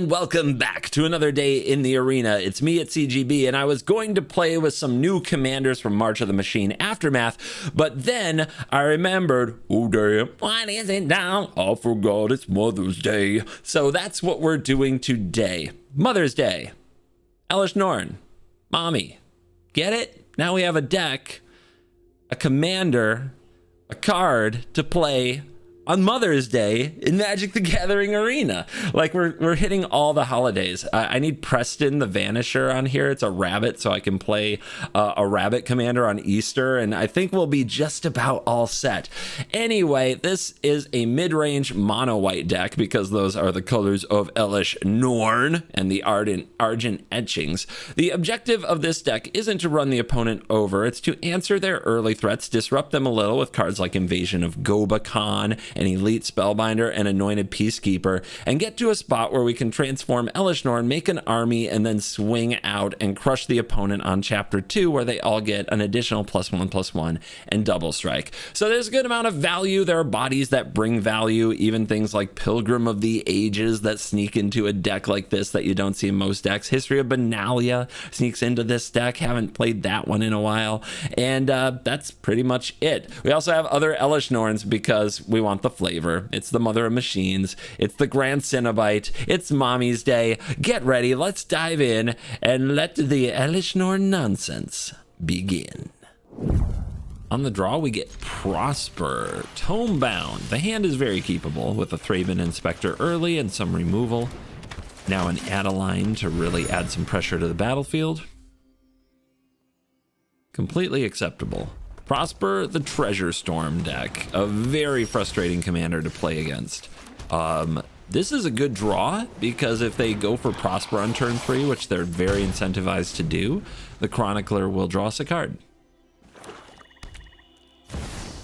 and welcome back to another day in the arena. It's me at CGB, and I was going to play with some new commanders from March of the Machine Aftermath, but then I remembered, oh damn, what is it now? I forgot it's Mother's Day. So that's what we're doing today. Mother's Day. Elesh Norn. Mommy. Get it? Now we have a deck, a commander, a card to play on Mother's Day in Magic the Gathering Arena. Like we're hitting all the holidays. I need Preston the Vanisher on here. It's a rabbit, so I can play a rabbit commander on Easter, and I think we'll be just about all set. Anyway, this is a mid-range mono white deck because those are the colors of Elesh Norn and the Argent Etchings. The objective of this deck isn't to run the opponent over. It's to answer their early threats, disrupt them a little with cards like Invasion of Gobakhan, an Elite Spellbinder, and Anointed Peacekeeper, and get to a spot where we can transform Elesh Norn, make an army, and then swing out and crush the opponent on Chapter 2, where they all get an additional +1/+1 and double strike. So there's a good amount of value. There are bodies that bring value, even things like Pilgrim of the Ages that sneak into a deck like this that you don't see in most decks. History of Benalia sneaks into this deck. Haven't played that one in a while. And that's pretty much it. We also have other Elesh Norns because we want the flavor. It's the mother of machines. It's the Grand Cenobite. It's Mommy's Day. Get ready. Let's dive in and let the Elesh Norn nonsense begin. On the draw, we get Prosper, Tomebound. The hand is very keepable with a Thraben Inspector early and some removal. Now an Adeline to really add some pressure to the battlefield. Completely acceptable. Prosper, the Treasure Storm deck, a very frustrating commander to play against. This is a good draw because if they go for Prosper on turn 3, which they're very incentivized to do, the Chronicler will draw us a card.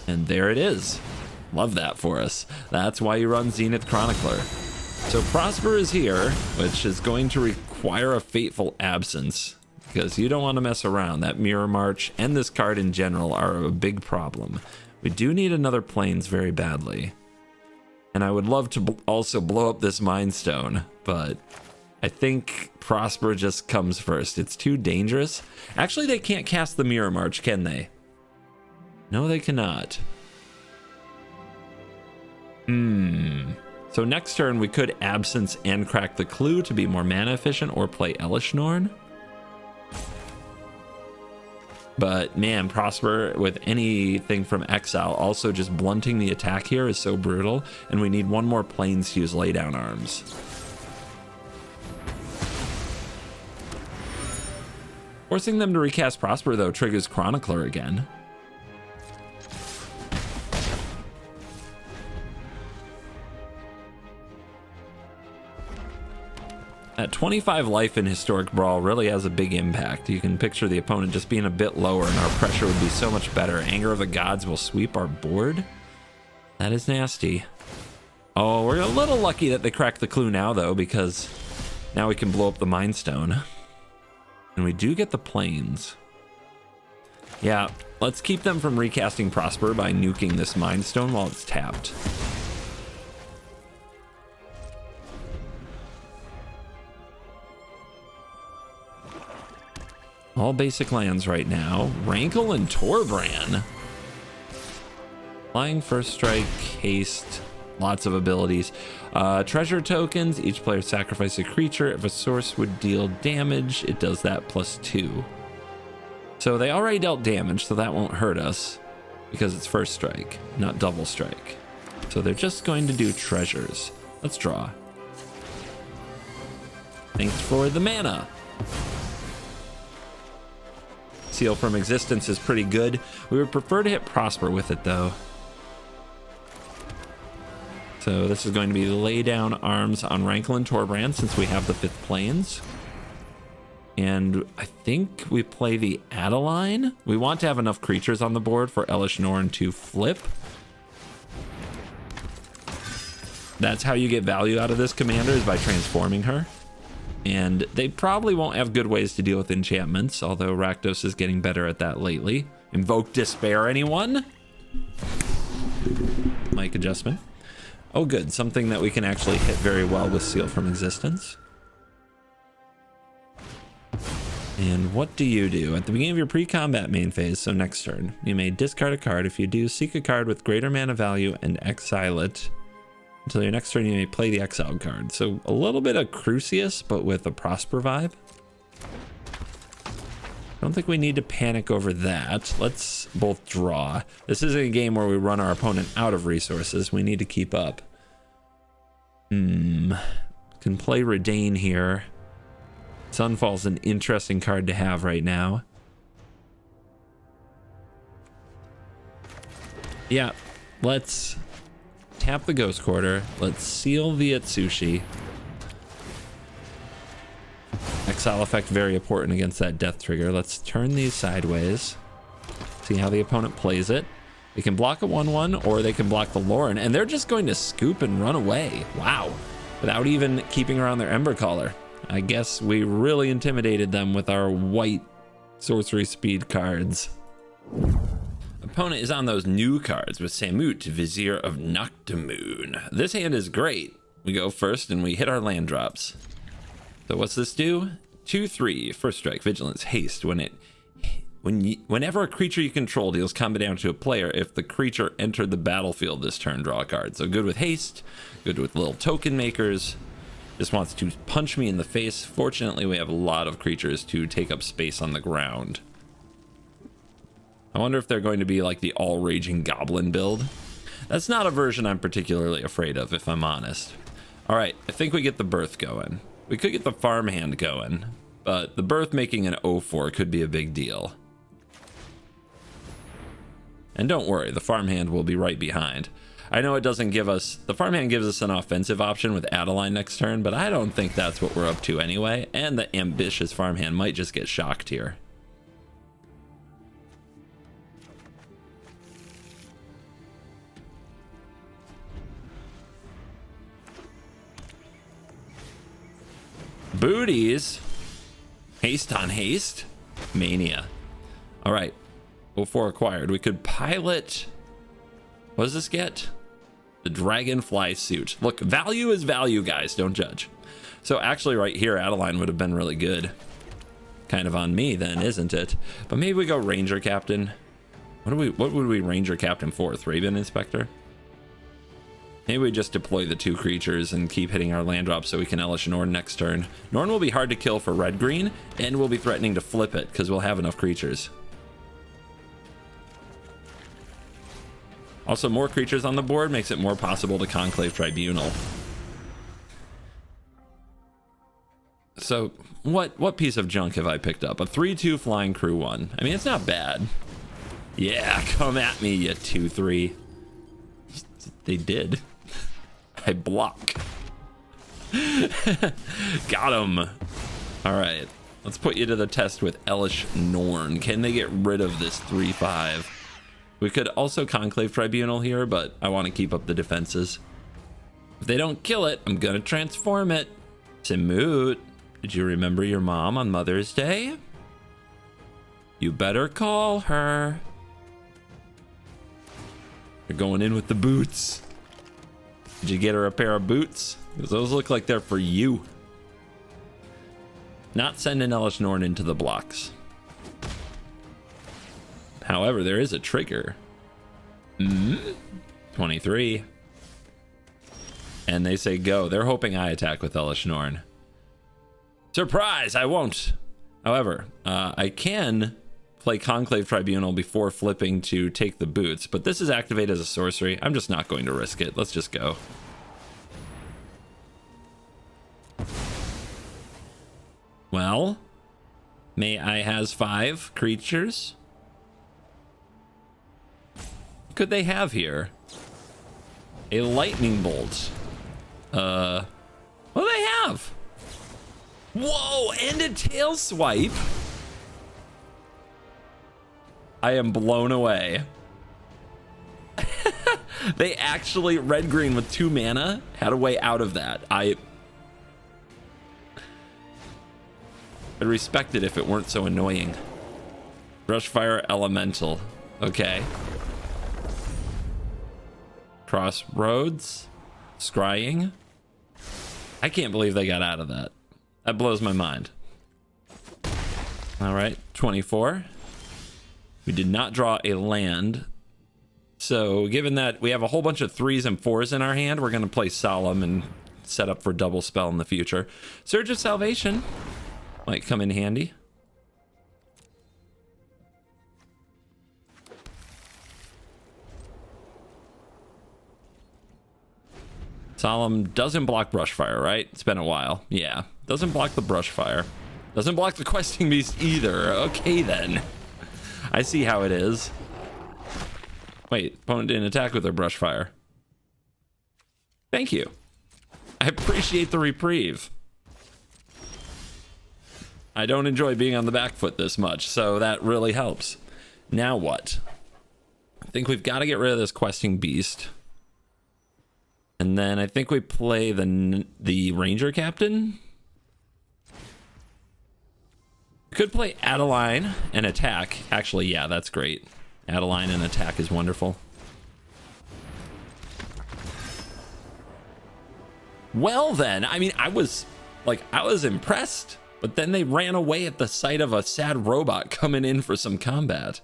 And there it is. Love that for us. That's why you run Zenith Chronicler. So Prosper is here, which is going to require a Fateful Absence, because you don't want to mess around. That Mirror March and this card in general are a big problem. We do need another Plains very badly. And I would love to also blow up this Mind Stone, but I think Prosper just comes first. It's too dangerous. Actually, they can't cast the Mirror March, can they? No, they cannot. So next turn, we could Absence and Crack the Clue to be more mana efficient, or play Elesh Norn. But man, Prosper with anything from exile, also just blunting the attack here is so brutal, and we need one more Plains to use Laydown Arms. Forcing them to recast Prosper, though, triggers Chronicler again. At 25 life in Historic Brawl really has a big impact. You can picture the opponent just being a bit lower and our pressure would be so much better. Anger of the Gods will sweep our board. That is nasty. Oh, we're a little lucky that they cracked the clue now, though, because now we can blow up the Mind Stone. And we do get the Plains. Yeah, let's keep them from recasting Prosper by nuking this Mind Stone while it's tapped. All basic lands right now. Rankle and Torbran. Flying, First Strike, Haste, lots of abilities. Treasure tokens, each player sacrifice a creature. If a source would deal damage, it does that +2. So they already dealt damage, so that won't hurt us because it's First Strike, not Double Strike. So they're just going to do treasures. Let's draw. Thanks for the mana. Seal from Existence is pretty good. We would prefer to hit Prosper with it, though. So this is going to be Lay Down Arms on Rankle and Torbran, since we have the 5th Plains. And I think we play the Adeline. We want to have enough creatures on the board for Elesh Norn to flip. That's how you get value out of this commander, is by transforming her. And they probably won't have good ways to deal with enchantments, although Rakdos is getting better at that lately. Invoke Despair, anyone? Mic adjustment. Oh good, something that we can actually hit very well with Seal from Existence. And what do you do? At the beginning of your pre-combat main phase, so next turn, you may discard a card. If you do, seek a card with greater mana value and exile it. Until your next turn, you may play the exiled card. So a little bit of Crucius, but with a Prosper vibe. I don't think we need to panic over that. Let's both draw. This isn't a game where we run our opponent out of resources. We need to keep up. Can play Redain here. Sunfall's an interesting card to have right now. Yeah, let's tap the Ghost Quarter. Let's seal the Atsushi. Exile effect, very important against that death trigger. Let's turn these sideways. See how the opponent plays it. They can block a 1/1 or they can block the Lauren, and they're just going to scoop and run away. Wow. Without even keeping around their Ember Caller. I guess we really intimidated them with our white sorcery speed cards. Opponent is on those new cards with Samut, Vizier of Noctamoon. This hand is great. We go first and we hit our land drops. So what's this do? 2/3, first strike, vigilance, haste. Whenever a creature you control deals combat damage to a player, if the creature entered the battlefield this turn, draw a card. So good with haste, good with little token makers. Just wants to punch me in the face. Fortunately, we have a lot of creatures to take up space on the ground. I wonder if they're going to be like the all-raging goblin build. That's not a version I'm particularly afraid of, if I'm honest. All right, I think we get the birth going. We could get the farmhand going, but the birth making an 0/4 could be a big deal. And don't worry, the farmhand will be right behind. I know it doesn't give us, the farmhand gives us an offensive option with Adeline next turn, but I don't think that's what we're up to anyway, and the ambitious farmhand might just get shocked here. Booties. Haste on haste. Mania. All right. 0/4 acquired. We could pilot. What does this get? The Dragonfly suit. Look, value is value, guys. Don't judge. So actually right here, Adeline would have been really good. Kind of on me then, isn't it? But maybe we go Ranger Captain. What would we Ranger Captain for? Thraben Inspector? Maybe we just deploy the 2 creatures and keep hitting our land drops so we can Elesh Norn next turn. Norn will be hard to kill for red-green, and we'll be threatening to flip it because we'll have enough creatures. Also, more creatures on the board makes it more possible to Conclave Tribunal. So, what piece of junk have I picked up? A 3/2 Flying Crew 1. I mean, it's not bad. Yeah, come at me, you 2/3. They did. I block. Got him. All right, let's put you to the test with Elesh Norn. Can they get rid of this 3/5? We could also Conclave Tribunal here, but I want to keep up the defenses. If they don't kill it, I'm gonna transform it. Samut, did you remember your mom on Mother's Day? You better call her. You're going in with the boots. Did you get her a pair of boots? Because those look like they're for you. Not sending Elesh Norn into the blocks. However, there is a trigger. 23. And they say go. They're hoping I attack with Elesh Norn. Surprise, I won't. However, I can play Conclave Tribunal before flipping to take the boots, but this is activated as a sorcery. I'm just not going to risk it. Let's just go. Well, may I has 5 creatures? What could they have here? A lightning bolt. What do they have? Whoa, and a tail swipe. I am blown away. They actually, red green with 2 mana, had a way out of that. I'd respect it if it weren't so annoying. Brushfire Elemental. Okay. Crossroads. Scrying. I can't believe they got out of that. That blows my mind. All right, 24. We did not draw a land. So given that we have a whole bunch of 3s and 4s in our hand, we're going to play Solemn and set up for double spell in the future. Surge of Salvation might come in handy. Solemn doesn't block Brushfire, right? It's been a while. Yeah, doesn't block the Brushfire. Doesn't block the Questing Beast either. Okay, then. I see how it is. Wait, opponent didn't attack with their Brushfire. Thank you. I appreciate the reprieve. I don't enjoy being on the back foot this much, so that really helps. Now what? I think we've got to get rid of this Questing Beast. And then I think we play the Ranger Captain. Could play Adeline and attack. Actually, yeah, that's great. Adeline and attack is wonderful. Well then, I mean, I was impressed, but then they ran away at the sight of a sad robot coming in for some combat.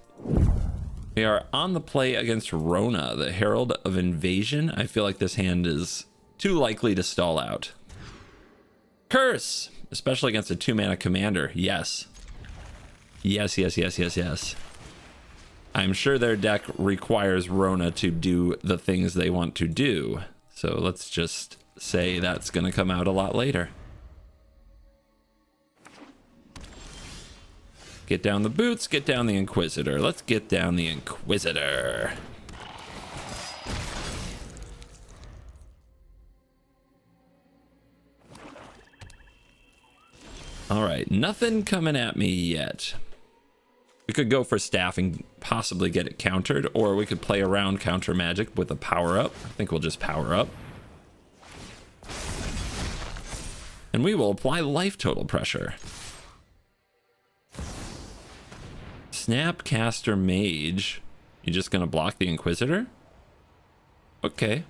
We are on the play against Rona, the Herald of Invasion. I feel like this hand is too likely to stall out. Curse, especially against a 2-mana commander. Yes. Yes, yes, yes, yes, yes. I'm sure their deck requires Rona to do the things they want to do. So let's just say that's going to come out a lot later. Get down the boots, get down the Inquisitor. Let's get down the Inquisitor. All right, nothing coming at me yet. We could go for staff and possibly get it countered, or we could play around counter magic with a power up. I think we'll just power up. And we will apply life total pressure. Snapcaster Mage. You just gonna block the Inquisitor? Okay.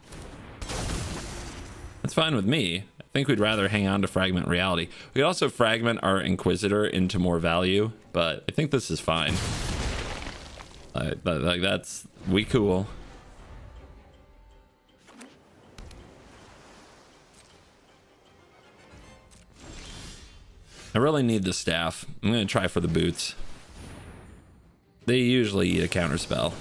That's fine with me. I think we'd rather hang on to Fragment Reality. We could also fragment our Inquisitor into more value, but I think this is fine. Like that's we cool. I really need the staff. I'm gonna try for the boots. They usually eat a counter spell.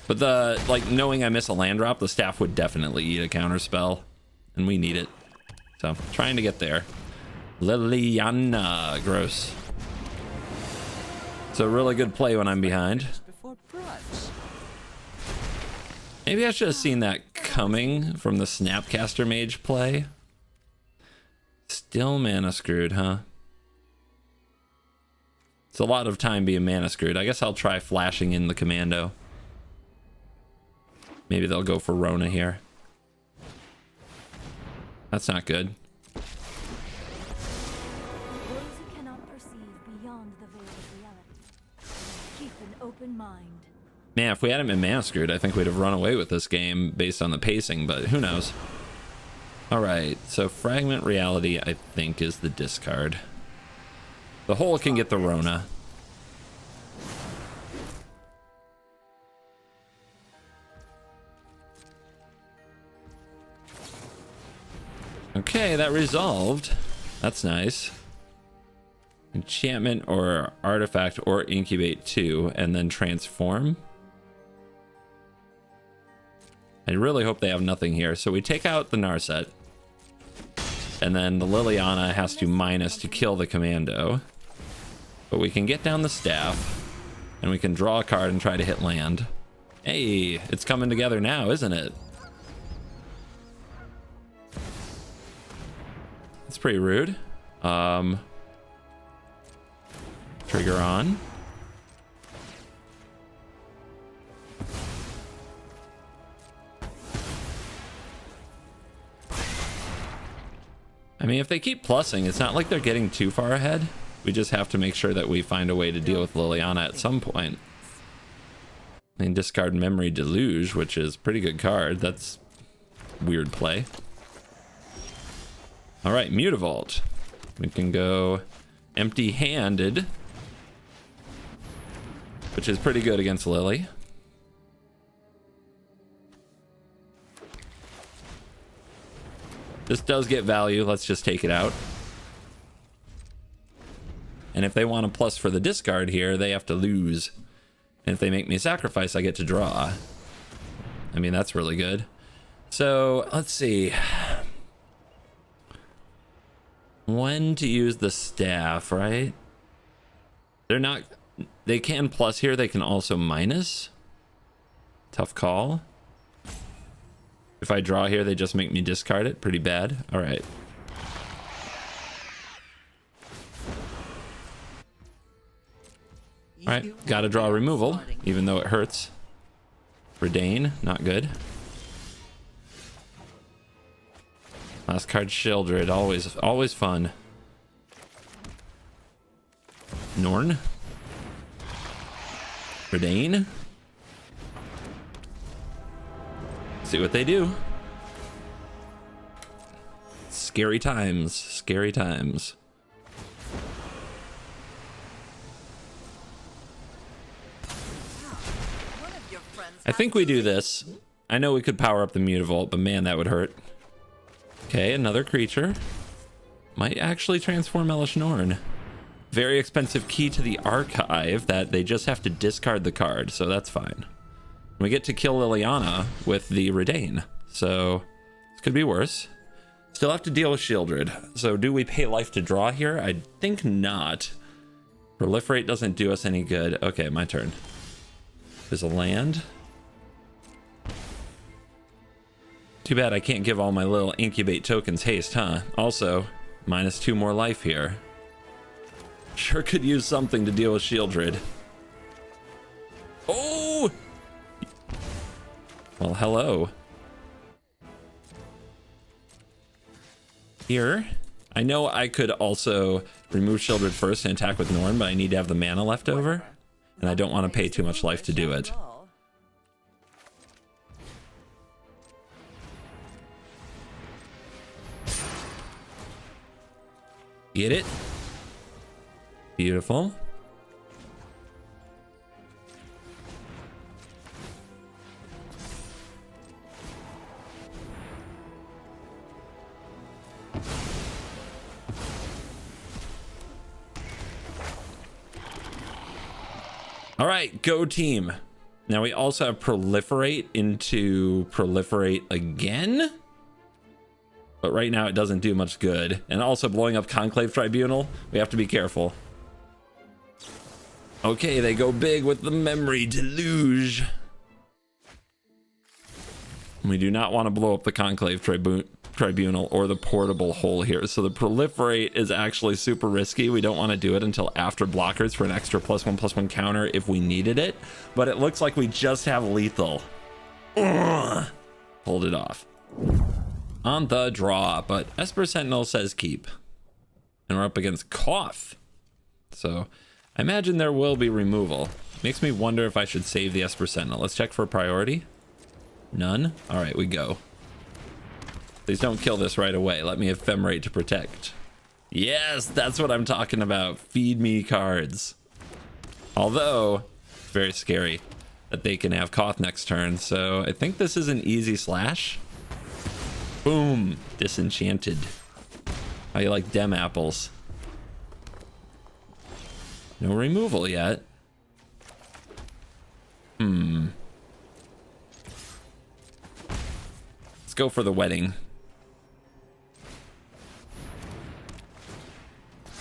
But knowing I miss a land drop, the staff would definitely eat a counter spell, and we need it. So, trying to get there. Liliana, gross. It's a really good play when I'm behind. Maybe I should have seen that coming from the Snapcaster Mage play. Still mana screwed, huh? It's a lot of time being mana screwed. I guess I'll try flashing in the commando. Maybe they'll go for Rona here. That's not good. Those who cannot perceive beyond the veil of reality. Keep an open mind. Man, if we hadn't been mana screwed, I think we'd have run away with this game based on the pacing, but who knows? Alright, so Fragment Reality, I think, is the discard. The hole can get the Rona. Okay, that resolved. That's nice. Enchantment or artifact or incubate 2 and then transform. I really hope they have nothing here. So we take out the Narset. And then the Liliana has to minus to kill the commando. But we can get down the staff. And we can draw a card and try to hit land. Hey, it's coming together now, isn't it? That's pretty rude. Trigger on. I mean, if they keep plussing, it's not like they're getting too far ahead. We just have to make sure that we find a way to deal with Liliana at some point. And discard Memory Deluge, which is a pretty good card. That's weird play. All right, Mutavault. We can go empty-handed, which is pretty good against Lily. This does get value. Let's just take it out. And if they want a plus for the discard here, they have to lose. And if they make me sacrifice, I get to draw. I mean, that's really good. So let's see. When to use the staff, right? They're not, they can plus here. They can also minus. Tough call. If I draw here, they just make me discard it. Pretty bad. All right. All right, gotta draw removal, even though it hurts. Redain, not good. Last card, Shieldred, always fun. Norn. Redain. See what they do. Scary times, scary times. I think we do this. I know we could power up the Mutavault, but man, that would hurt. Okay, another creature. Might actually transform Elesh Norn. Very expensive key to the archive that they just have to discard the card, so that's fine. We get to kill Liliana with the Redain, so this could be worse. Still have to deal with Shieldred. So do we pay life to draw here? I think not. Proliferate doesn't do us any good. Okay, my turn. There's a land. Too bad I can't give all my little incubate tokens haste, huh? Also, -2 more life here. Sure could use something to deal with Shieldred. Oh! Well, hello. Here. I know I could also remove Shieldred first and attack with Norn, but I need to have the mana left over. And I don't want to pay too much life to do it. Get it? Beautiful. All right, go team. Now we also have proliferate into proliferate again. But right now it doesn't do much good. And also blowing up Conclave Tribunal, we have to be careful. Okay, they go big with the memory deluge. We do not want to blow up the Conclave Tribunal or the portable hole here. So the proliferate is actually super risky. We don't want to do it until after blockers for an extra +1/+1 counter if we needed it. But it looks like we just have lethal. Ugh. Hold it off. On the draw, but Esper Sentinel says keep. And we're up against Koth. So I imagine there will be removal. Makes me wonder if I should save the Esper Sentinel. Let's check for priority. None? All right, we go. Please don't kill this right away. Let me ephemerate to protect. Yes, that's what I'm talking about. Feed me cards. Although, it's very scary that they can have Koth next turn. So I think this is an easy slash. Boom, disenchanted. How you like dem apples? No removal yet. Let's go for the wedding.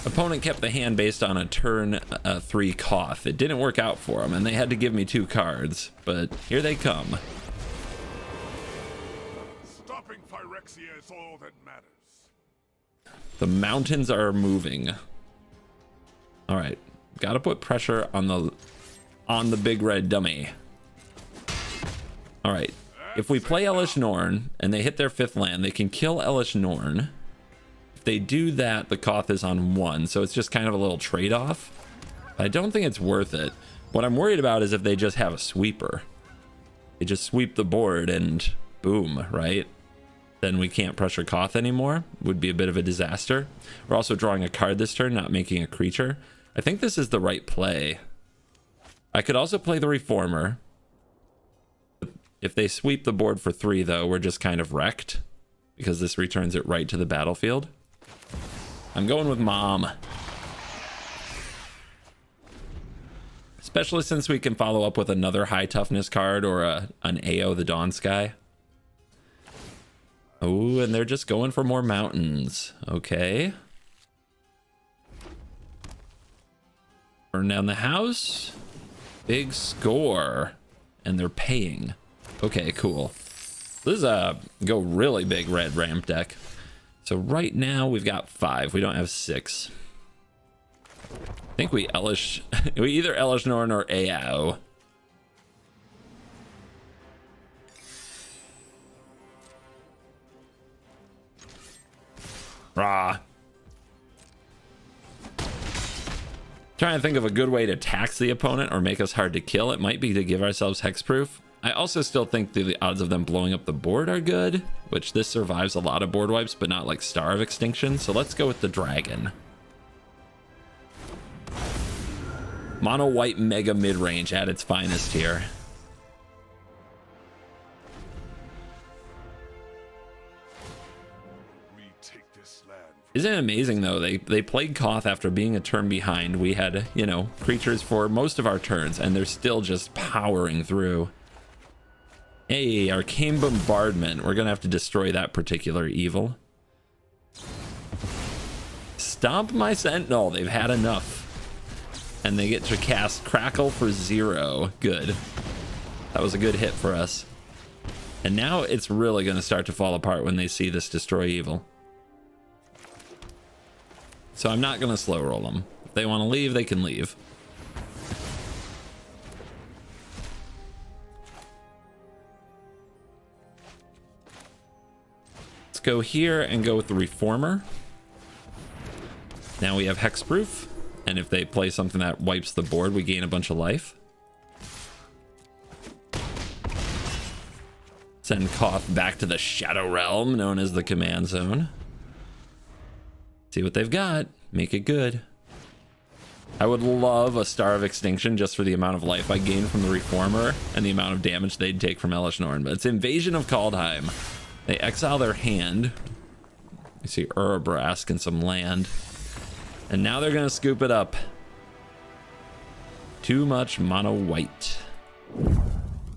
Opponent kept the hand based on a turn 3 Koth. It didn't work out for them, and they had to give me 2 cards. But here they come. Is all that matters. The mountains are moving. All right, gotta put pressure on the big red dummy. All right, if we play Elesh Norn and they hit their 5th land, they can kill Elesh Norn. If they do that, the Koth is on 1, so it's just kind of a little trade-off. I don't think it's worth it. What I'm worried about is if they just have a sweeper. They just sweep the board and boom, right? then we can't pressure Koth anymore. Would be a bit of a disaster. We're also drawing a card this turn, not making a creature. I think this is the right play. I could also play the Reformer. If they sweep the board for 3, though, we're just kind of wrecked because this returns it right to the battlefield. I'm going with Mom. Especially since we can follow up with another high toughness card or an AO the Dawn Sky. Oh, and they're just going for more mountains. Okay. Burn down the house. Big score. And they're paying. Okay, cool. This is a go really big red ramp deck. So right now we've got 5. We don't have 6. I think we either Elesh Norn or AO. Rah. Trying to think of a good way to tax the opponent or make us hard to kill. It might be to give ourselves hexproof. I also still think the odds of them blowing up the board are good, which this survives a lot of board wipes, but not like Star of Extinction. So let's go with the dragon. Mono white mega mid-range at its finest here. Isn't it amazing though? They played Koth after being a turn behind. We had, you know, creatures for most of our turns, and they're still just powering through. Hey, Arcane Bombardment. We're gonna have to destroy that particular evil. Stomp my Sentinel. They've had enough. And they get to cast Crackle for 0. Good. That was a good hit for us. And now it's really gonna start to fall apart when they see this destroy evil. So I'm not gonna slow roll them. If they want to leave, they can leave. Let's go here and go with the Reformer. Now we have hexproof, and if they play something that wipes the board, we gain a bunch of life. Send Koth back to the Shadow Realm, known as the Command Zone. See what they've got. Make it good. I would love a Star of Extinction just for the amount of life I gain from the Reformer and the amount of damage they'd take from Elesh Norn. But it's Invasion of Kaldheim. They exile their hand. You see Urabrask and some land. And now they're going to scoop it up. Too much mono white.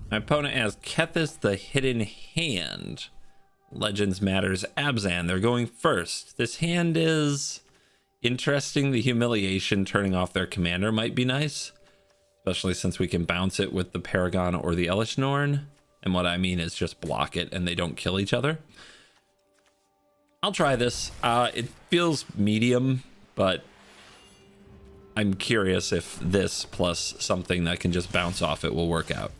My opponent has Kethis the Hidden Hand. Legends Matters Abzan. They're going first. This hand is interesting. The Humiliation turning off their commander might be nice, especially since we can bounce it with the Paragon or the Elesh Norn. And what I mean is just block it and they don't kill each other. I'll try this. It feels medium, but I'm curious if this plus something that can just bounce off it will work out.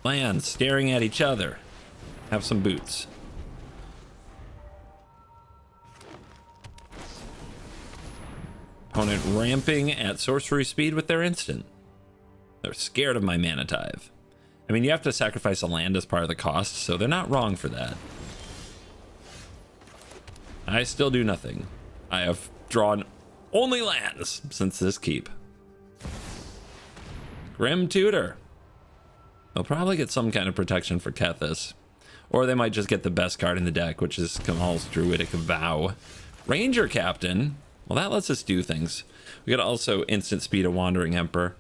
Land staring at each other. Have some boots. Opponent ramping at sorcery speed with their instant. They're scared of my Mana Tithe. I mean, you have to sacrifice a land as part of the cost, so they're not wrong for that. I still do nothing. I have drawn only lands since this keep. Grim Tutor. They'll probably get some kind of protection for Kethis. Or they might just get the best card in the deck, which is Kamal's Druidic Vow. Ranger Captain. Well, that lets us do things. We got also instant speed a Wandering Emperor.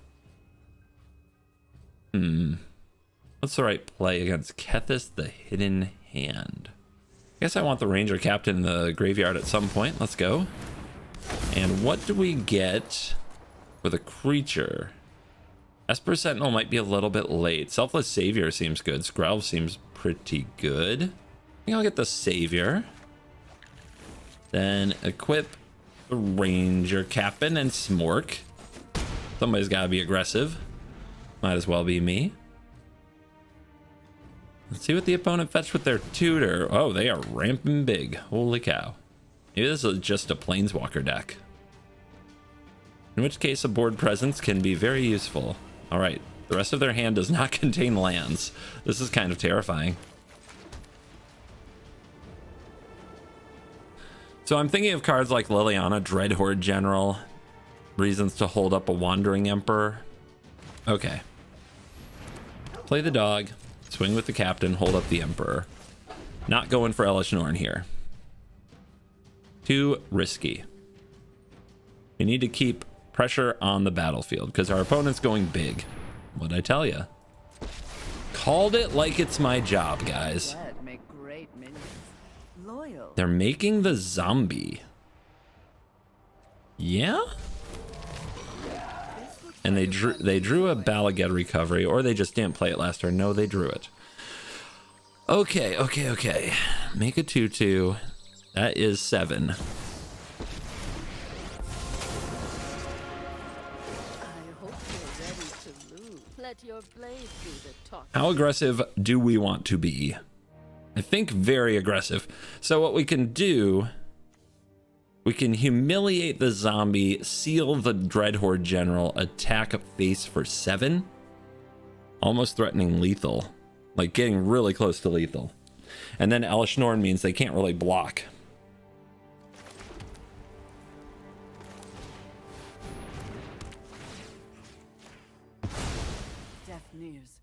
What's the right play against Kethis the Hidden Hand? I guess I want the Ranger Captain in the graveyard at some point. Let's go. And what do we get with a creature? Esper Sentinel might be a little bit late. Selfless Savior seems good. Skrelv seems pretty good. I think I'll get the Savior. Then equip the Ranger Captain and Smork. Somebody's got to be aggressive. Might as well be me. Let's see what the opponent fetched with their tutor. Oh, they are ramping big. Holy cow. Maybe this is just a Planeswalker deck. In which case, a board presence can be very useful. All right, The rest of their hand does not contain lands. This is kind of terrifying. So I'm thinking of cards like Liliana, Dreadhorde General, reasons to hold up a Wandering Emperor. Okay. Play the dog, swing with the captain, hold up the Emperor. Not going for Elesh Norn here. Too risky. We need to keep pressure on the battlefield because our opponent's going big. What'd I tell you? Called it like it's my job, guys. Make great minions. Loyal. They're making the zombie. Yeah? And they drew a Balaged Recovery, or they just didn't play it last turn. No, they drew it. Okay. Make a 2/2. That is 7. I hope you're ready to lose. Let your blade do the talking. How aggressive do we want to be? I think very aggressive. So what we can do, we can humiliate the zombie, seal the Dreadhorde General, attack a face for 7. Almost threatening lethal. Like getting really close to lethal. And then Elesh Norn means they can't really block. Death nears.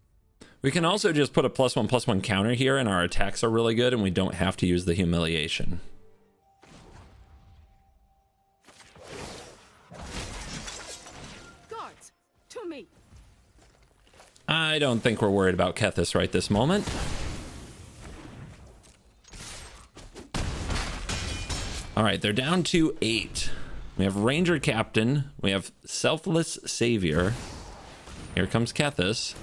We can also just put a +1/+1 counter here and our attacks are really good and we don't have to use the humiliation. Guards, to me. I don't think we're worried about Kethis right this moment. All right, they're down to 8. We have Ranger Captain. We have Selfless Savior. Here comes Kethis.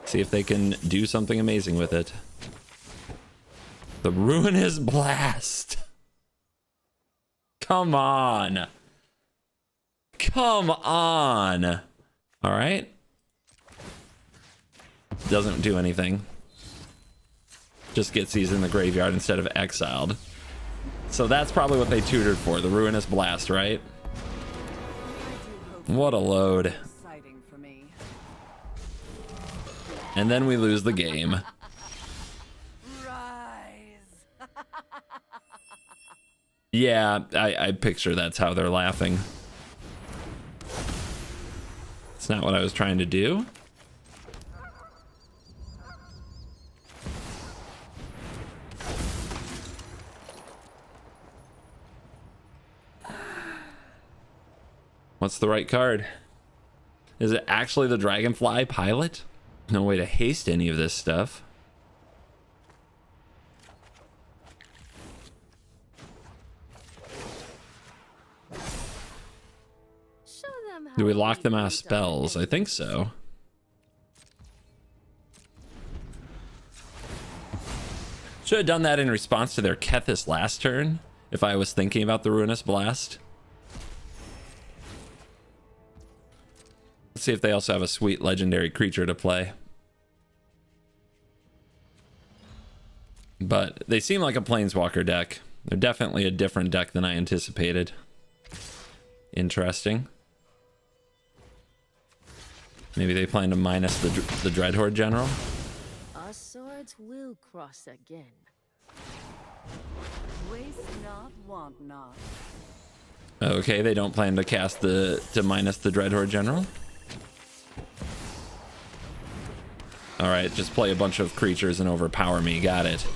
See if they can do something amazing with it. The Ruinous Blast. Come on. Come on. All right. Doesn't do anything. Just gets these in the graveyard instead of exiled. So that's probably what they tutored for, the Ruinous Blast, right? What a load. Exciting for me. And then we lose the game. Rise. Yeah, I picture that's how they're laughing. It's not what I was trying to do. What's the right card? Is it actually the Dragonfly Pilot? No way to haste any of this stuff. Show them how Do we lock them out of easy spells? I think so. Should have done that in response to their Kethis last turn, if I was thinking about the Ruinous Blast. Let's see if they also have a sweet legendary creature to play. But they seem like a Planeswalker deck. They're definitely a different deck than I anticipated. Interesting. Maybe they plan to minus the Dreadhorde General. Our swords will cross again. Waste not, want not. Okay, they don't plan to cast to minus the Dreadhorde General. Alright, just play a bunch of creatures and overpower me. Got it.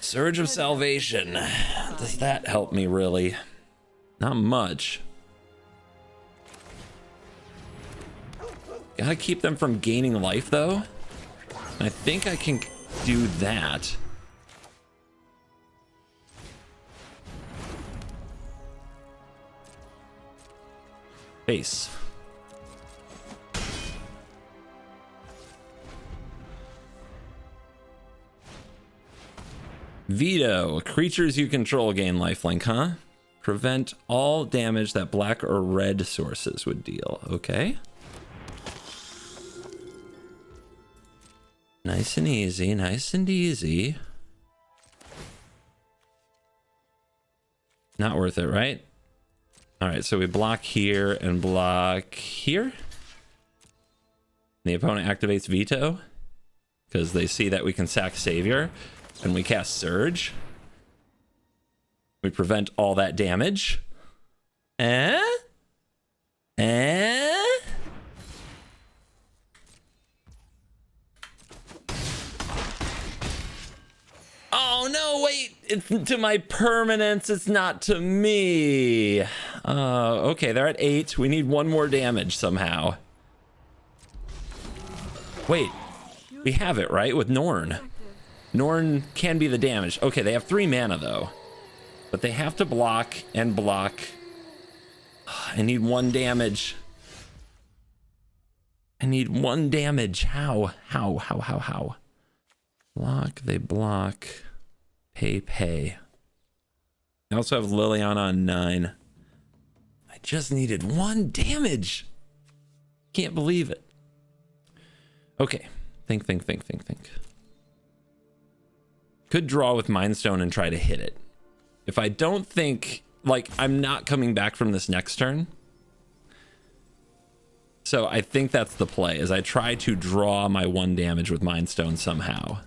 Surge of Salvation. Does that help me, really? Not much. Gotta keep them from gaining life, though. I think I can do that. Base. Veto. Creatures you control gain lifelink, huh? Prevent all damage that black or red sources would deal. Okay. Nice and easy, nice and easy. Not worth it, right? All right, so we block here and block here. The opponent activates Veto because they see that we can sack Savior, and we cast Surge. We prevent all that damage. Oh no, wait, it's to my permanents, it's not to me. Okay, they're at 8. We need 1 more damage somehow. Wait, we have it, right, with Norn. Norn can be the damage. Okay, they have 3 mana though. But they have to block and block. I need 1 damage. I need 1 damage. How? Block, they block. Pay. I also have Liliana on 9. I just needed 1 damage. Can't believe it. Okay, think. Could draw with Mind Stone and try to hit it. If I don't think, like, I'm not coming back from this next turn. So I think that's the play, is I try to draw my 1 damage with Mind Stone somehow.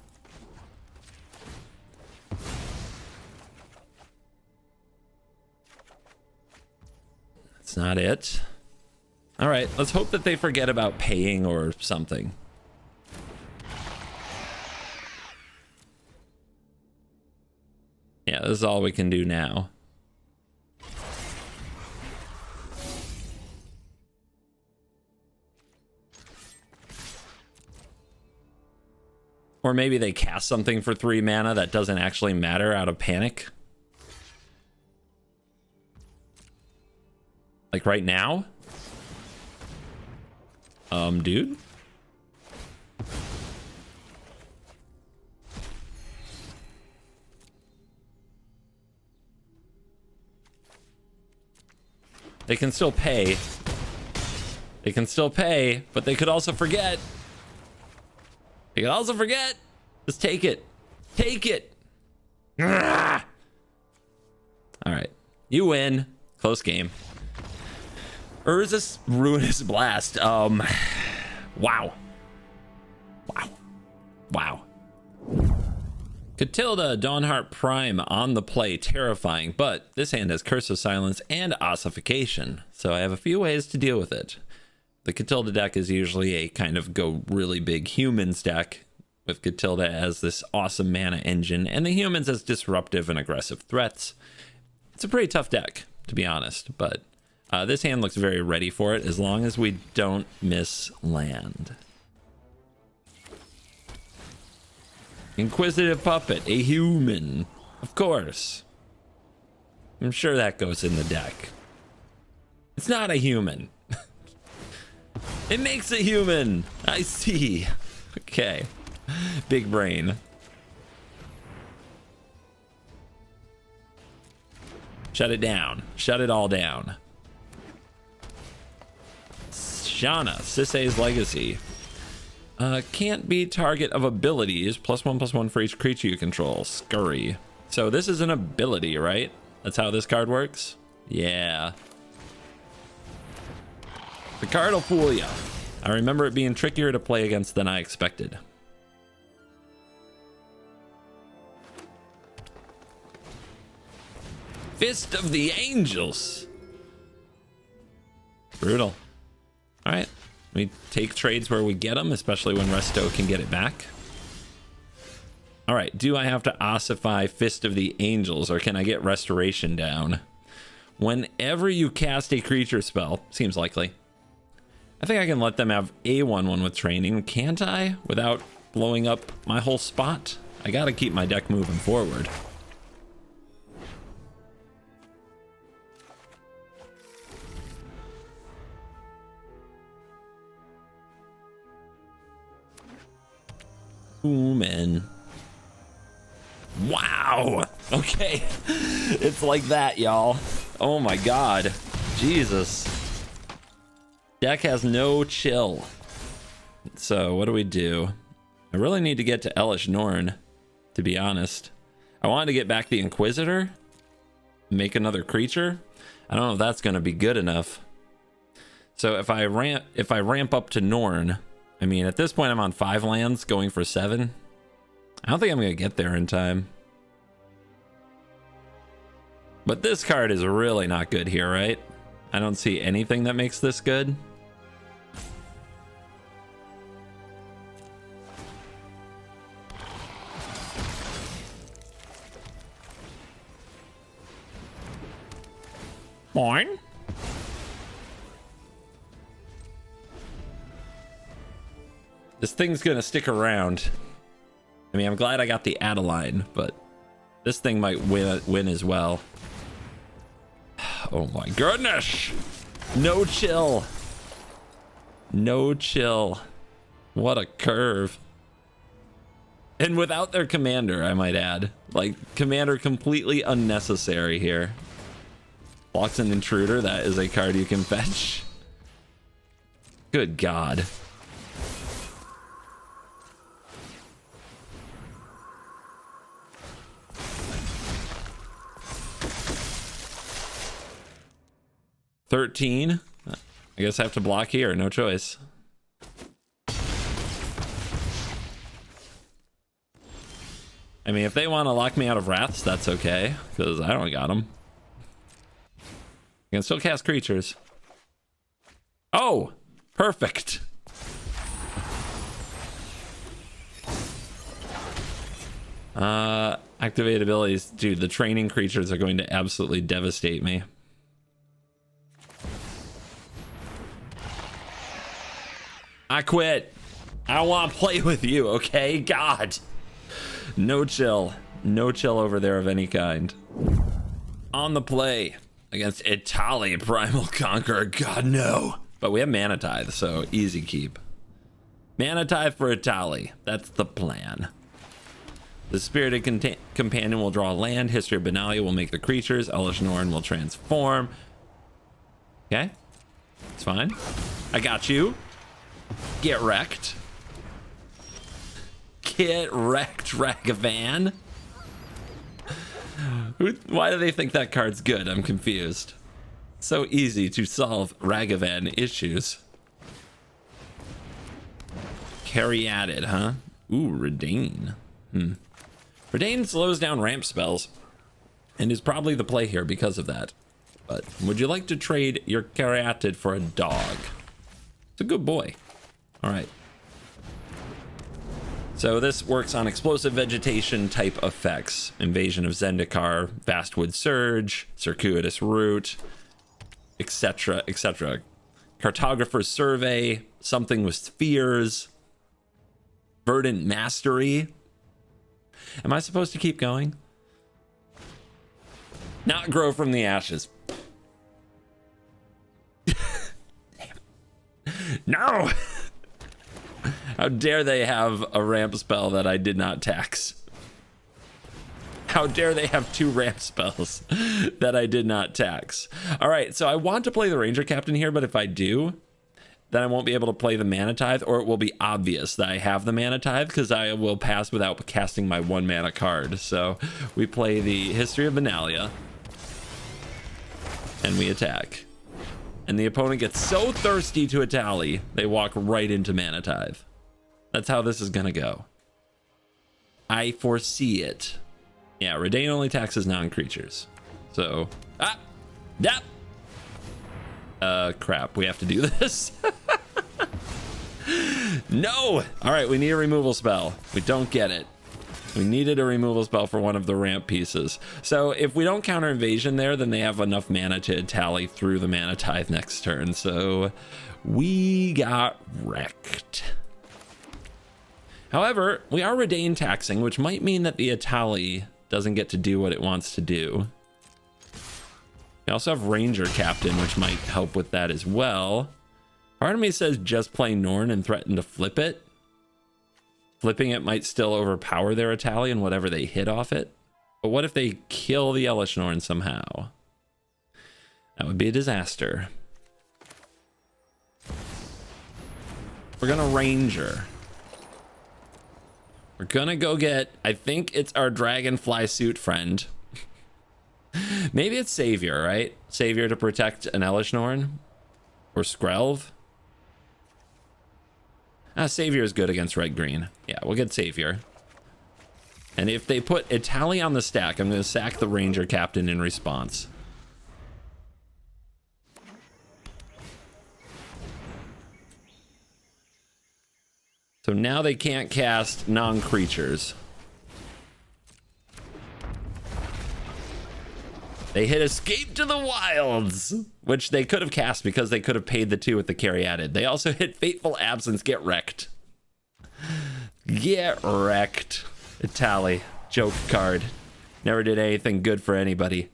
That's not it. All right, let's hope that they forget about paying or something. Yeah, this is all we can do now. Or maybe they cast something for 3 mana that doesn't actually matter out of panic. Like right now? Dude? They can still pay. They can still pay, but they could also forget. They could also forget. Just take it. Take it. All right. You win. Close game. Urza's Ruinous Blast. Wow. Catilda, Dawnheart Prime on the play, terrifying, but this hand has Curse of Silence and Ossification, so I have a few ways to deal with it. The Catilda deck is usually a kind of go really big humans deck, with Catilda as this awesome mana engine, and the humans as disruptive and aggressive threats. It's a pretty tough deck, to be honest, but this hand looks very ready for it, as long as we don't miss land. Inquisitive Puppet, a human. Of course. I'm sure that goes in the deck. It's not a human. It makes a human. I see. Okay. Big brain. Shut it down. Shut it all down. Shana, Sisei's Legacy. Can't be target of abilities. +1/+1 for each creature you control. Scurry. So this is an ability, right? That's how this card works? Yeah. The card will fool ya. I remember it being trickier to play against than I expected. Fist of the Angels. Brutal. All right. We take trades where we get them, especially when Resto can get it back. All right, do I have to ossify Fist of the Angels, or can I get Restoration down? Whenever you cast a creature spell, seems likely. I think I can let them have a 1/1 with training, can't I? Without blowing up my whole spot? I gotta keep my deck moving forward. Ooh, man. Wow. Okay. It's like that, y'all. Oh my god. Jesus. Deck has no chill. So what do we do? I really need to get to Elesh Norn, to be honest. I wanted to get back the Inquisitor. Make another creature. I don't know if that's going to be good enough. So if I ramp up to Norn, I mean, at this point, I'm on 5 lands, going for 7. I don't think I'm going to get there in time. But this card is really not good here, right? I don't see anything that makes this good. Morn. This thing's gonna stick around. I mean, I'm glad I got the Adeline, but this thing might win as well. Oh my goodness! No chill. No chill. What a curve. And without their commander, I might add. Like, commander completely unnecessary here. Blocks an intruder. That is a card you can fetch. Good God. $13. I guess I have to block here. No choice. I mean, if they want to lock me out of Wraths, that's okay, because I don't got them. You can still cast creatures. Oh, perfect. Activate abilities. Dude, the training creatures are going to absolutely devastate me. I quit. I don't want to play with you, okay? God. No chill. No chill over there of any kind. On the play against Italy Primal Conqueror. God, no. But we have Mana Tithe, so easy keep. Mana Tithe for Italy. That's the plan. The Spirited Companion will draw land. History of Benalia will make the creatures. Elesh Norn will transform. Okay. It's fine. I got you. Get wrecked. Get wrecked, Ragavan. Why do they think that card's good? I'm confused. So easy to solve Ragavan issues. Caryatid, huh? Ooh, Redain. Redain slows down ramp spells and is probably the play here because of that. But would you like to trade your Caryatid for a dog? It's a good boy. All right. So this works on explosive vegetation type effects. Invasion of Zendikar, Vastwood Surge, Circuitous Route, etc., etc. Cartographer's Survey, something with spheres, Verdant Mastery. Am I supposed to keep going? Not grow from the ashes. No! How dare they have a ramp spell that I did not tax? How dare they have 2 ramp spells that I did not tax? All right, so I want to play the Ranger Captain here, but if I do, then I won't be able to play the Mana Tithe, or it will be obvious that I have the Mana Tithe because I will pass without casting my 1 mana card. So we play the History of Benalia, and we attack. And the opponent gets so thirsty to Italy, they walk right into Mana Tithe. That's how this is gonna go. I foresee it. Yeah, Redain only taxes non-creatures. So, yep. Crap, we have to do this. No! All right, we need a removal spell. We don't get it. We needed a removal spell for one of the ramp pieces. So if we don't counter invasion there, then they have enough mana to tally through the Mana Tithe next turn. So we got wrecked. However, we are Redain taxing, which might mean that the Italy doesn't get to do what it wants to do. We also have Ranger Captain, which might help with that as well. Part of me says just play Norn and threaten to flip it. Flipping it might still overpower their Italy and whatever they hit off it. But what if they kill the Elesh Norn somehow? That would be a disaster. We're gonna Ranger. We're gonna go get, I think it's our Dragonfly suit friend. Maybe it's Savior, right? Savior to protect an Elesh Norn? Or Skrelv? Savior is good against red green. Yeah, we'll get Savior. And if they put Italy on the stack, I'm going to sack the Ranger Captain in response. So now they can't cast non-creatures. They hit Escape to the Wilds, which they could have cast because they could have paid the 2 with the carry added. They also hit Fateful Absence. Get wrecked. Get wrecked. Italy. Joke card. Never did anything good for anybody.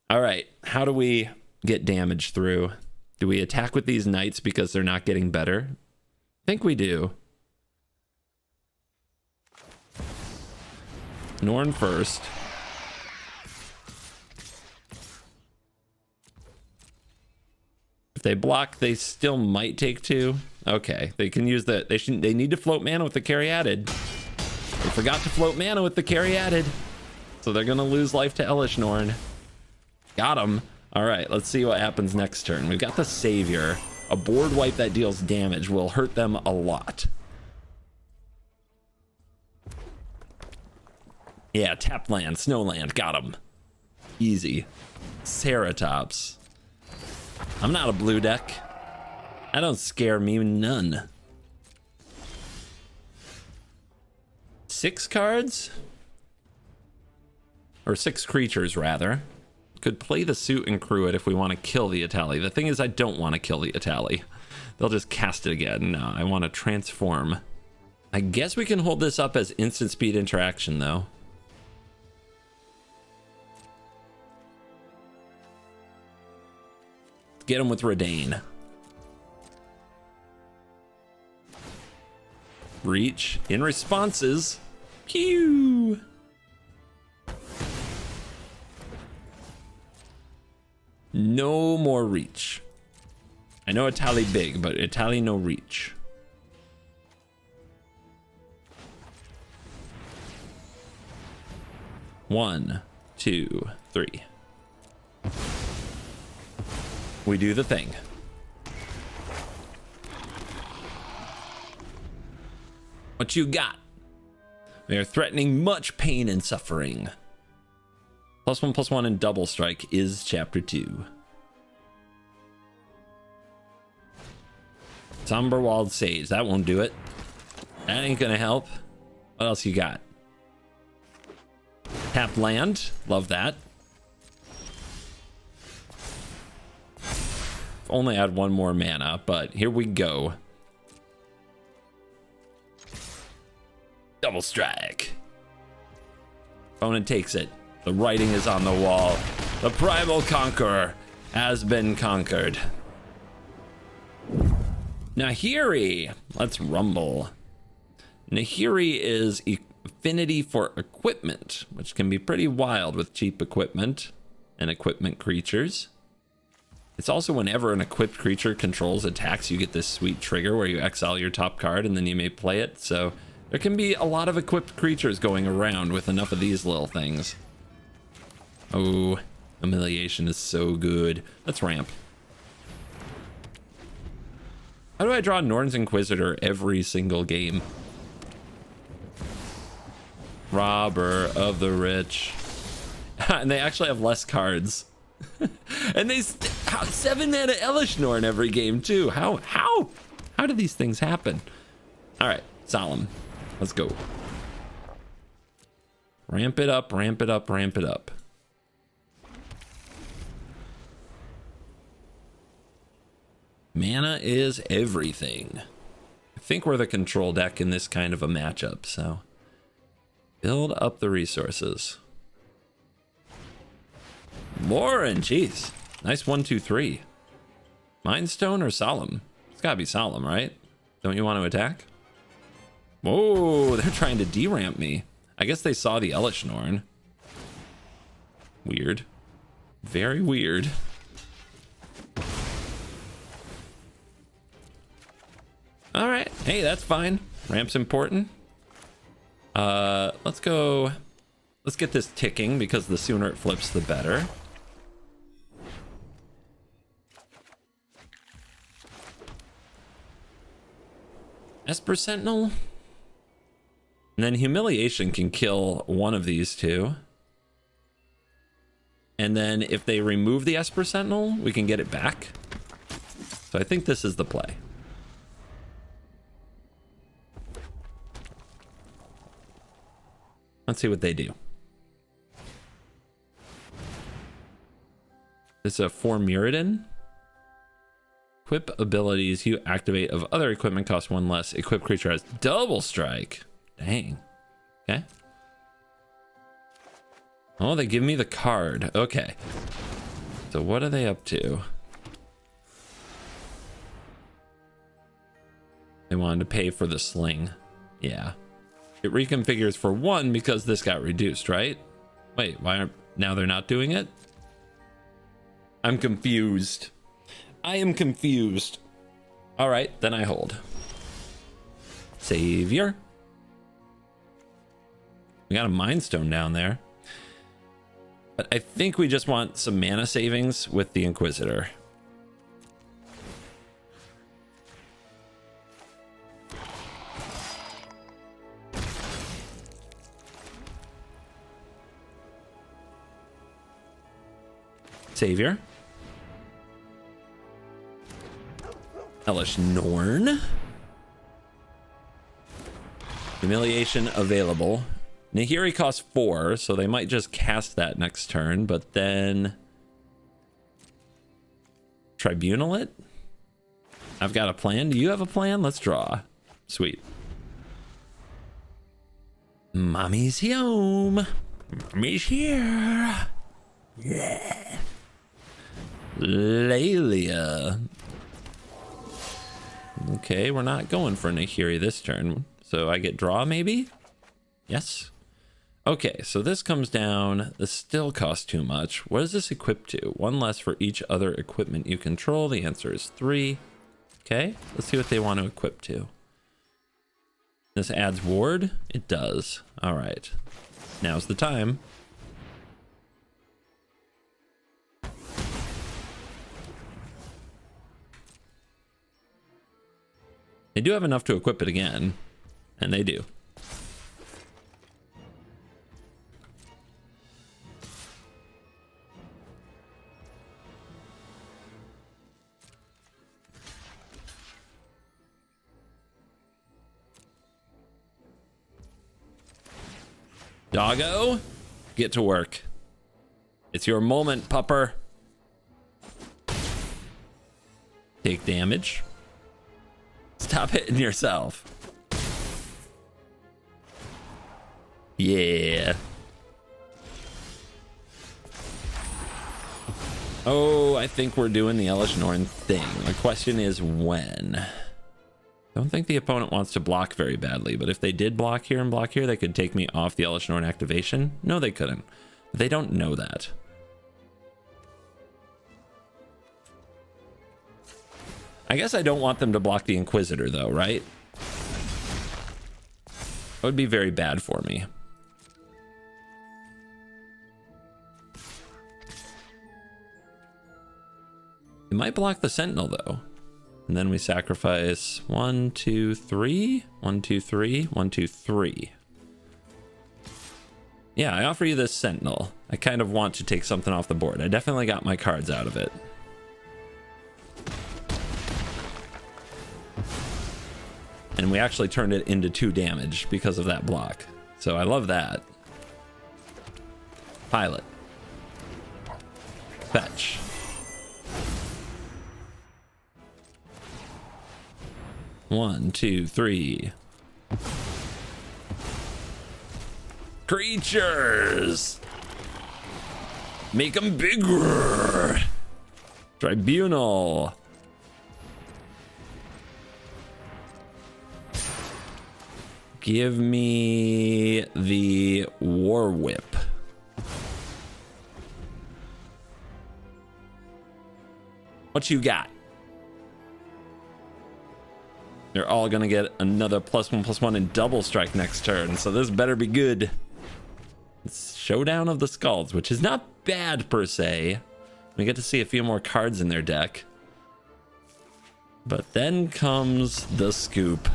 All right. How do we get damage through? Do we attack with these knights because they're not getting better? I think we do. Norn first. If they block, they still might take 2. Okay, they can use the... They need to float mana with the carry added. They forgot to float mana with the carry added. So they're going to lose life to Elesh Norn. Got him. All right, let's see what happens next turn. We've got the Savior. A board wipe that deals damage will hurt them a lot. Yeah, tapped land, snowland, got him. Easy. Ceratops. I'm not a blue deck. I don't scare me none. 6 cards? Or 6 creatures, rather. Could play the suit and crew it if we want to kill the Italy. The thing is, I don't want to kill the Italy. They'll just cast it again. No, I want to transform. I guess we can hold this up as instant speed interaction, though. Get him with Redain. Reach in responses. Pew. No more reach. I know Italy big, but Italy no reach. One, 2, 3. We do the thing. What you got? They are threatening much pain and suffering. +1/+1 and double strike is chapter 2. Somberwald Sage. That won't do it. That ain't gonna help. What else you got? Tap land. Love that. Only add 1 more mana, but here we go. Double strike. Opponent takes it. The writing is on the wall. The primal conqueror has been conquered. Nahiri. Let's rumble. Nahiri is affinity for equipment, which can be pretty wild with cheap equipment and equipment creatures. It's also whenever an equipped creature controls attacks, you get this sweet trigger where you exile your top card and then you may play it. So there can be a lot of equipped creatures going around with enough of these little things. Oh, Humiliation is so good. Let's ramp. How do I draw Norn's Inquisitor every single game? Robber of the rich. And they actually have less cards. And they 7 mana Elesh Norn every game too. How do these things happen? All right, Solemn, let's go. Ramp it up, ramp it up, ramp it up. Mana is everything. I think we're the control deck in this kind of a matchup, so build up the resources. Morin, jeez. Nice 1, 2, 3. Mind Stone or Solemn? It's gotta be Solemn, right? Don't you want to attack? Whoa, they're trying to deramp me. I guess they saw the Elesh Norn. Weird. Very weird. All right. Hey, that's fine. Ramp's important. Let's go. Let's get this ticking because the sooner it flips, the better. Esper Sentinel. And then Humiliation can kill one of these two. And then if they remove the Esper Sentinel, we can get it back. So I think this is the play. Let's see what they do. This is a 4 Muradin. Equip abilities you activate of other equipment cost 1 less. Equipped creature has double strike. Dang. Okay. Oh, they give me the card. Okay. So what are they up to? They wanted to pay for the sling. Yeah. It reconfigures for 1 because this got reduced, right? Wait, why aren't... Now they're not doing it? I'm confused. I am confused. All right, then I hold. Savior. We got a Mind Stone down there. But I think we just want some mana savings with the Inquisitor. Savior. Elesh Norn. Humiliation available. Nahiri costs 4, so they might just cast that next turn, but then Tribunal it. I've got a plan. Do you have a plan? Let's draw. Sweet. Mommy's home. Mommy's here. Yeah. Lelia. Okay, we're not going for Nahiri this turn. So I get draw maybe? Yes. Okay, so this comes down. This still costs too much. What is this equipped to? 1 less for each other equipment you control. The answer is 3. Okay, let's see what they want to equip to. This adds ward? It does. All right. Now's the time. They do have enough to equip it again, and they do. Doggo, get to work. It's your moment, pupper. Take damage. Stop hitting yourself. Yeah. Oh, I think we're doing the Elesh Norn thing. The question is when. I don't think the opponent wants to block very badly, but if they did block here and block here, they could take me off the Elesh Norn activation. No, they couldn't. But they don't know that. I guess I don't want them to block the Inquisitor, though, right? That would be very bad for me. They might block the Sentinel, though. And then we sacrifice 1, 2, 3. 1, 2, 3. 1, 2, 3. Yeah, I offer you this Sentinel. I kind of want to take something off the board. I definitely got my cards out of it. And we actually turned it into 2 damage because of that block. So I love that. Pilot. Fetch. One, 2, 3. Creatures! Make them bigger! Tribunal. Give me the War Whip. What you got? They're all gonna get another +1/+1 and double strike next turn, so this better be good. It's Showdown of the Skulls, which is not bad per se. We get to see a few more cards in their deck. But then comes the scoop.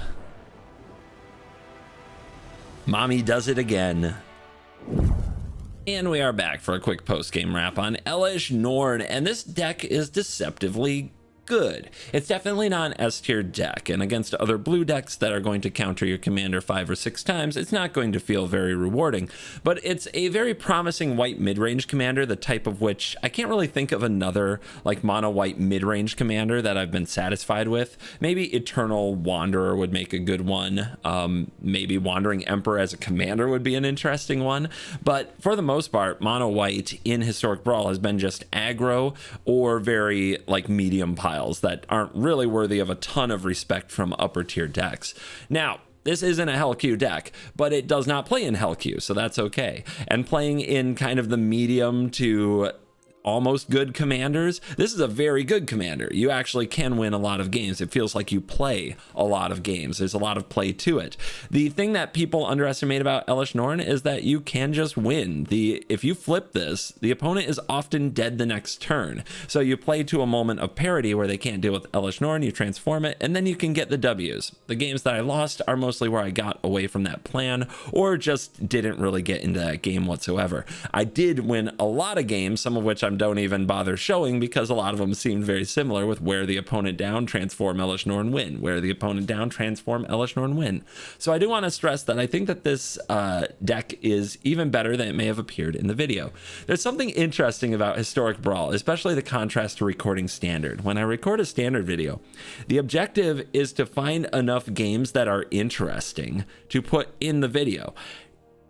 Mommy does it again. And we are back for a quick post-game wrap on Elesh Norn, and this deck is deceptively good. It's definitely not an S-tier deck, and against other blue decks that are going to counter your commander 5 or 6 times, it's not going to feel very rewarding. But it's a very promising white mid-range commander, the type of which I can't really think of another like mono white mid-range commander that I've been satisfied with. Maybe Eternal Wanderer would make a good one. Maybe Wandering Emperor as a commander would be an interesting one. But for the most part, mono white in Historic Brawl has been just aggro or very like medium piles that aren't really worthy of a ton of respect from upper tier decks. Now, this isn't a Hell Q deck, but it does not play in Hell Q, so that's okay. And playing in kind of the medium to almost good commanders, this is a very good commander. You actually can win a lot of games. It feels like you play a lot of games. There's a lot of play to it. The thing that people underestimate about Elesh Norn is that you can just win. If you flip this, the opponent is often dead the next turn. So you play to a moment of parity where they can't deal with Elesh Norn, you transform it, and then you can get the W's. The games that I lost are mostly where I got away from that plan or just didn't really get into that game whatsoever. I did win a lot of games, some of which I don't even bother showing because a lot of them seemed very similar, with wear the opponent down, transform Elesh Norn, win, wear the opponent down, transform Elesh Norn, win. So I do want to stress that I think that this deck is even better than it may have appeared in the video. There's something interesting about Historic Brawl, especially the contrast to recording standard. When I record a standard video, the objective is to find enough games that are interesting to put in the video.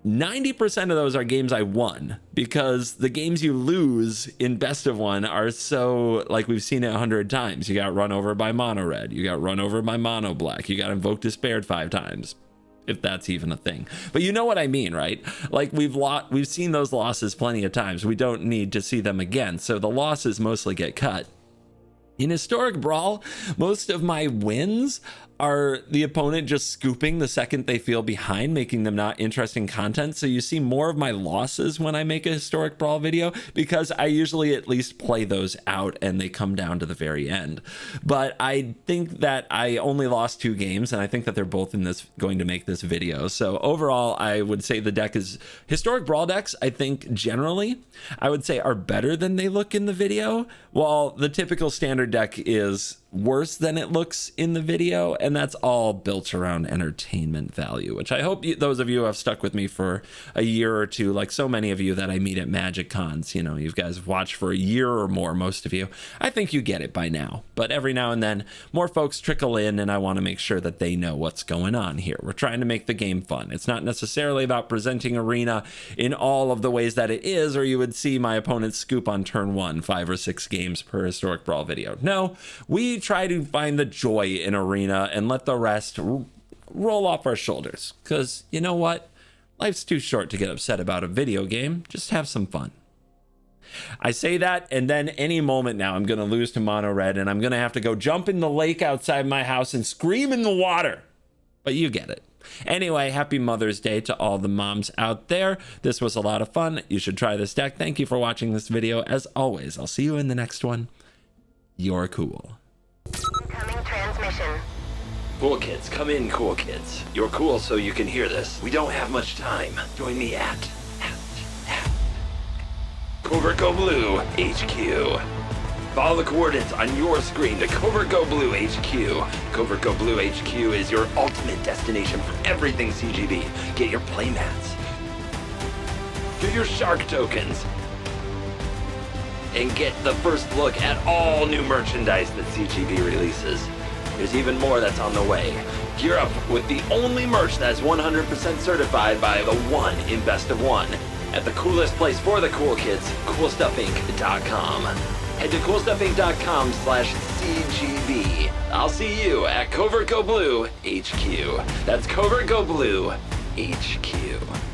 90% of those are games I won, because the games you lose in best of one are so, like we've seen it 100 times. You got run over by mono red, you got run over by mono black, you got invoked despaired 5 times, if that's even a thing. But you know what I mean, right? Like we've seen those losses plenty of times. We don't need to see them again, so the losses mostly get cut. In Historic Brawl, most of my wins are the opponent just scooping the second they feel behind, making them not interesting content. So you see more of my losses when I make a Historic Brawl video, because I usually at least play those out and they come down to the very end. But I think that I only lost 2 games, and I think that they're both in this going to make this video. So overall, I would say the deck is Historic Brawl decks, I think generally, I would say are better than they look in the video, while the typical standard deck is worse than it looks in the video, and that's all built around entertainment value, which I hope those of you who have stuck with me for a year or two, like so many of you that I meet at Magic Cons, you know, you guys have watched for a year or more, most of you, I think you get it by now. But every now and then more folks trickle in, and I want to make sure that they know what's going on here. We're trying to make the game fun. It's not necessarily about presenting Arena in all of the ways that it is, or you would see my opponent scoop on turn 1 5 or 6 games per Historic Brawl video. No, we try to find the joy in Arena and let the rest roll off our shoulders, because you know what, life's too short to get upset about a video game. Just have some fun. I say that, and then any moment now I'm gonna lose to mono red, and I'm gonna have to go jump in the lake outside my house and scream in the water, but you get it. Anyway, happy Mother's Day to all the moms out there. This was a lot of fun. You should try this deck. Thank you for watching this video. As always, I'll see you in the next one. You're cool. Incoming transmission. Cool kids, come in, cool kids. You're cool, so you can hear this. We don't have much time. Join me at CovertGoBlue HQ. Follow the coordinates on your screen to CovertGoBlue HQ. CovertGoBlue HQ is your ultimate destination for everything CGB. Get your playmats, get your shark tokens, and get the first look at all new merchandise that CGB releases. There's even more that's on the way. Gear up with the only merch that's 100% certified by the one in Best of One at the coolest place for the cool kids, CoolStuffInc.com. Head to CoolStuffInc.com/CGB. I'll see you at CovertGoBlue HQ. That's CovertGoBlue HQ.